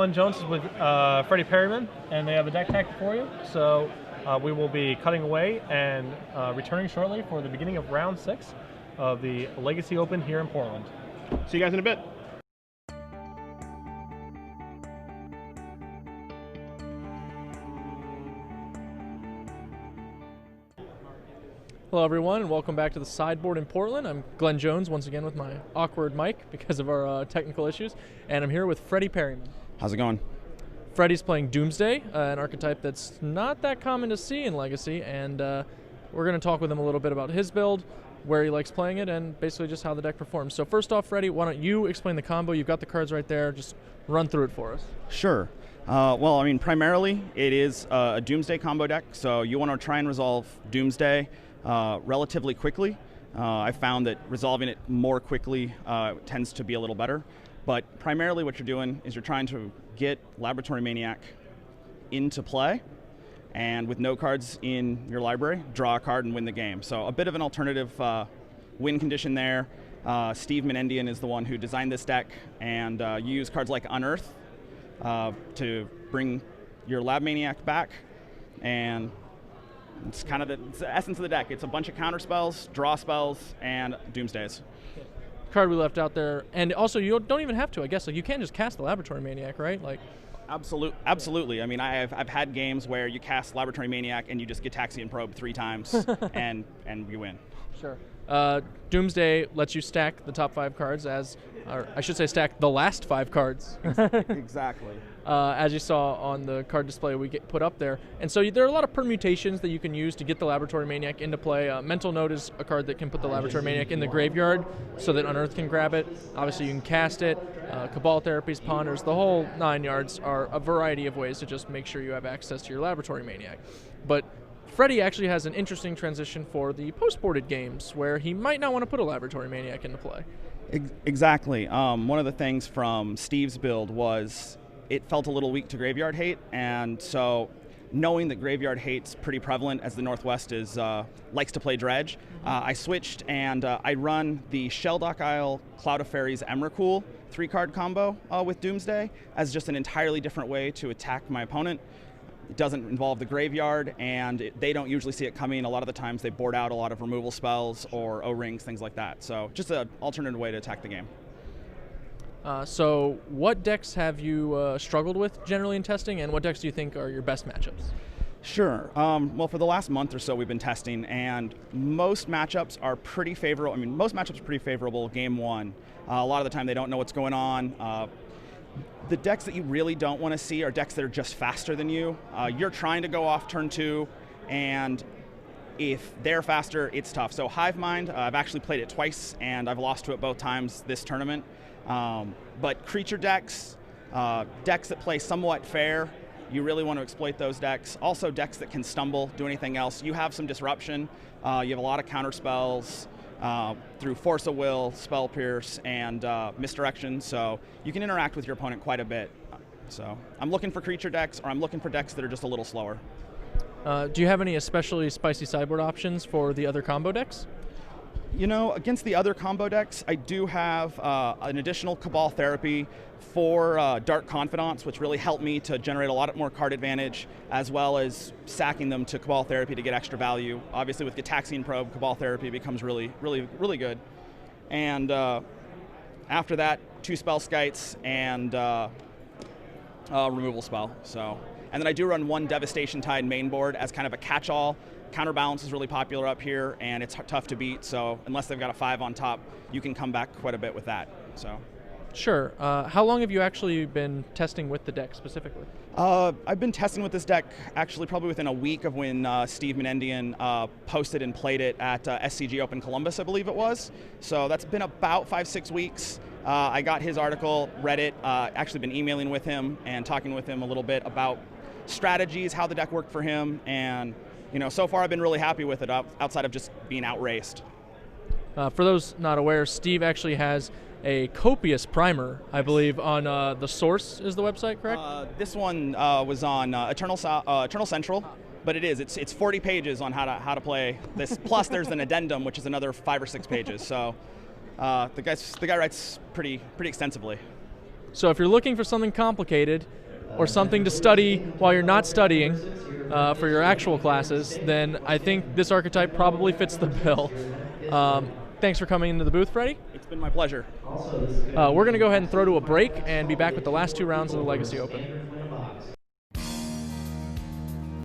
Glenn Jones is with Freddy Perryman, and they have a deck tech for you. So we will be cutting away and returning shortly for the beginning of round 6 of the Legacy Open here in Portland. See you guys in a bit. Hello everyone, and welcome back to the sideboard in Portland. I'm Glenn Jones, once again with my awkward mic because of our technical issues, and I'm here with Freddy Perryman. How's it going? Freddy's playing Doomsday, an archetype that's not that common to see in Legacy, and we're going to talk with him a little bit about his build, where he likes playing it, and basically just how the deck performs. So first off, Freddy, why don't you explain the combo? You've got the cards right there. Just run through it for us. Sure. Well, I mean, primarily it is a Doomsday combo deck, so you want to try and resolve Doomsday relatively quickly. I found that resolving it more quickly tends to be a little better. But primarily what you're doing is you're trying to get Laboratory Maniac into play, and with no cards in your library, draw a card and win the game. So a bit of an alternative win condition there. Steve Menendian is the one who designed this deck, and you use cards like Unearth to bring your Lab Maniac back, and it's kind of the essence of the deck. It's a bunch of counter spells, draw spells, and Doomsdays. Card we left out there, and also you don't even have to, I guess. Like, you can just cast the Laboratory Maniac, right? Like, absolutely. I mean, I've had games where you cast Laboratory Maniac and you just get Taxi and Probe 3 times, and you win. Sure. Doomsday lets you stack the top 5 cards or I should say stack the last 5 cards. Exactly. As you saw on the card display we put up there. And so there are a lot of permutations that you can use to get the Laboratory Maniac into play. Mental Note is a card that can put the Laboratory Maniac in the graveyard so that Unearth can grab it. Obviously you can cast it. Cabal Therapies, Ponders, the whole 9 yards are a variety of ways to just make sure you have access to your Laboratory Maniac. But Freddy actually has an interesting transition for the post-boarded games where he might not want to put a Laboratory Maniac into play. Exactly. One of the things from Steve's build was it felt a little weak to Graveyard Hate, and so knowing that Graveyard Hate's pretty prevalent as the Northwest likes to play Dredge, I switched and I run the Shelldock Isle Cloud of Fairies Emrakul 3-card combo with Doomsday as just an entirely different way to attack my opponent. It doesn't involve the graveyard, and they don't usually see it coming. A lot of the times they board out a lot of removal spells or O-rings, things like that. So just an alternative way to attack the game. So what decks have you struggled with generally in testing, and what decks do you think are your best matchups? Sure. Well, for the last month or so we've been testing, and most matchups are pretty favorable. I mean, most matchups are pretty favorable game 1. A lot of the time they don't know what's going on. The decks that you really don't want to see are decks that are just faster than you. You're trying to go off turn 2, and if they're faster, it's tough. So Hive Mind, I've actually played it twice, and I've lost to it both times this tournament. But creature decks, decks that play somewhat fair, you really want to exploit those decks. Also decks that can stumble, do anything else. You have some disruption. You have a lot of counter spells through Force of Will, Spell Pierce, and Misdirection, so you can interact with your opponent quite a bit. So I'm looking for creature decks, or I'm looking for decks that are just a little slower. Do you have any especially spicy sideboard options for the other combo decks? You know, against the other combo decks, I do have an additional Cabal Therapy for Dark Confidants, which really help me to generate a lot more card advantage, as well as sacking them to Cabal Therapy to get extra value. Obviously, with Gitaxian Probe, Cabal Therapy becomes really good. And after that, 2 Spell Skites and removal spell. And then I do run 1 Devastation Tide main board as kind of a catch-all. Counterbalance is really popular up here, and it's tough to beat, so unless they've got a 5 on top, you can come back quite a bit with that. So. Sure. How long have you actually been testing with the deck specifically? I've been testing with this deck actually probably within a week of when Steve Menendian posted and played it at SCG Open Columbus, I believe it was. So that's been about 5-6 weeks. I got his article, read it, actually been emailing with him and talking with him a little bit about strategies, how the deck worked for him, and you know, so far I've been really happy with it outside of just being outraced. For those not aware, Steve actually has a copious primer, I believe, on The Source is the website, correct? This one was on Eternal Central, but it's 40 pages on how to play this. Plus there's an addendum, which is another 5 or 6 pages. So the guy writes pretty extensively. So if you're looking for something complicated or something to study while you're not studying for your actual classes, then I think this archetype probably fits the bill. Thanks for coming into the booth, Freddy. It's been my pleasure. We're going to go ahead and throw to a break and be back with the last 2 rounds of the Legacy Open.